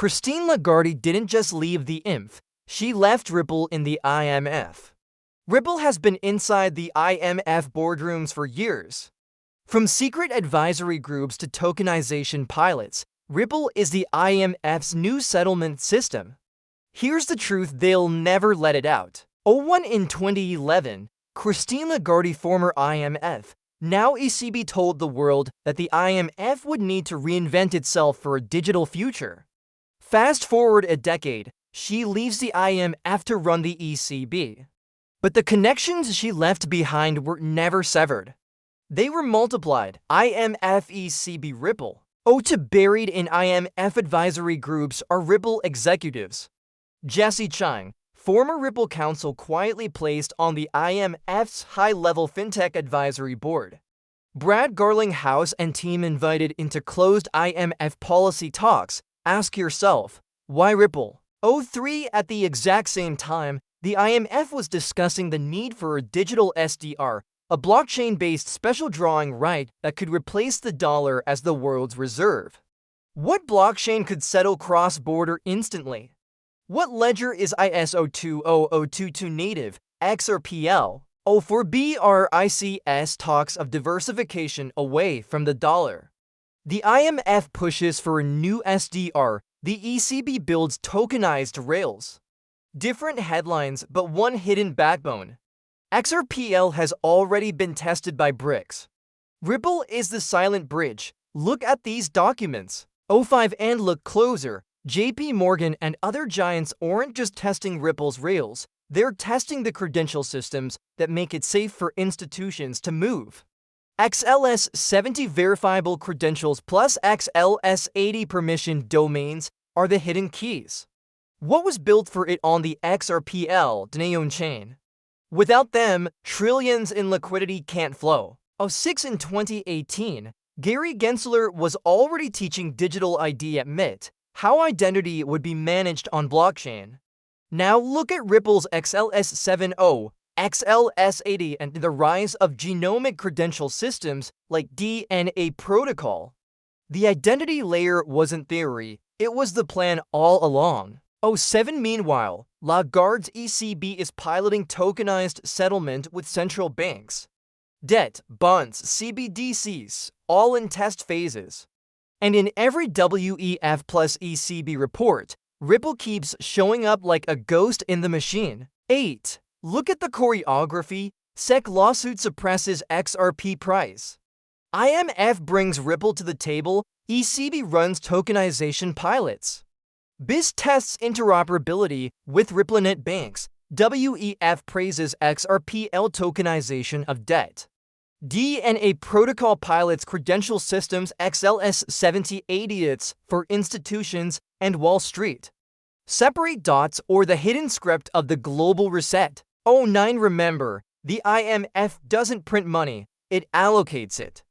Christine Lagarde didn't just leave the IMF, she left Ripple in the IMF. Ripple has been inside the IMF boardrooms for years. From secret advisory groups to tokenization pilots, Ripple is the IMF's new settlement system. Here's the truth, they'll never let it out. In 2011, Christine Lagarde, former IMF, now ECB, told the world that the IMF would need to reinvent itself for a digital future. Fast forward a decade, she leaves the IMF to run the ECB. But the connections she left behind were never severed. They were multiplied. IMF, ECB, Ripple. Buried in IMF advisory groups are Ripple executives. Jesse Chang, former Ripple counsel, quietly placed on the IMF's high-level fintech advisory board. Brad Garlinghouse and team invited into closed IMF policy talks. Ask yourself, why Ripple? At the exact same time, the IMF was discussing the need for a digital SDR, a blockchain-based special drawing right that could replace the dollar as the world's reserve. What blockchain could settle cross-border instantly? What ledger is ISO 20022 native, XRPL? BRICS talks of diversification away from the dollar. The IMF pushes for a new SDR, the ECB builds tokenized rails. Different headlines, but one hidden backbone. XRPL has already been tested by BRICS. Ripple is the silent bridge. Look at these documents. And look closer. JP Morgan and other giants aren't just testing Ripple's rails, they're testing the credential systems that make it safe for institutions to move. XLS 70 verifiable credentials plus XLS 80 permission domains are the hidden keys. What was built for it on the XRPL Neon chain? Without them, trillions in liquidity can't flow. In 2018, Gary Gensler was already teaching digital ID at MIT, how identity would be managed on blockchain. Now look at Ripple's XLS 70, XLS 80, and the rise of genomic credential systems like DNA protocol. The identity layer wasn't theory, it was the plan all along. Meanwhile, Lagarde's ECB is piloting tokenized settlement with central banks. Debt, bonds, CBDCs, all in test phases. And in every WEF plus ECB report, Ripple keeps showing up like a ghost in the machine. Look at the choreography. SEC lawsuit suppresses XRP price. IMF brings Ripple to the table. ECB runs tokenization pilots. BIS tests interoperability with RippleNet banks. WEF praises XRPL tokenization of debt. DNA protocol pilots credential systems XLS 70 idiots for institutions and Wall Street. Separate dots or the hidden script of the global reset. Remember, the IMF doesn't print money, it allocates it.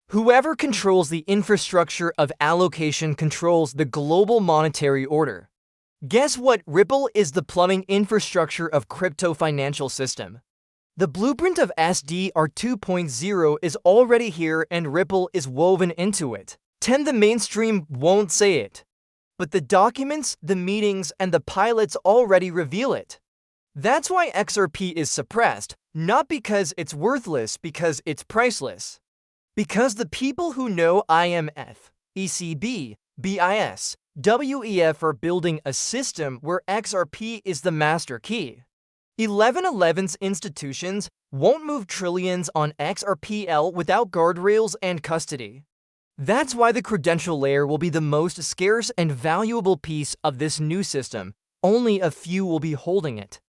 Whoever controls the infrastructure of allocation controls the global monetary order. Guess what? Ripple is the plumbing infrastructure of crypto financial system. The blueprint of SDR 2.0 is already here and Ripple is woven into it. The mainstream won't say it. But the documents, the meetings, and the pilots already reveal it. That's why XRP is suppressed, not because it's worthless, because it's priceless. Because the people who know IMF, ECB, BIS, WEF are building a system where XRP is the master key. 1111's institutions won't move trillions on XRPL without guardrails and custody. That's why the credential layer will be the most scarce and valuable piece of this new system. Only a few will be holding it.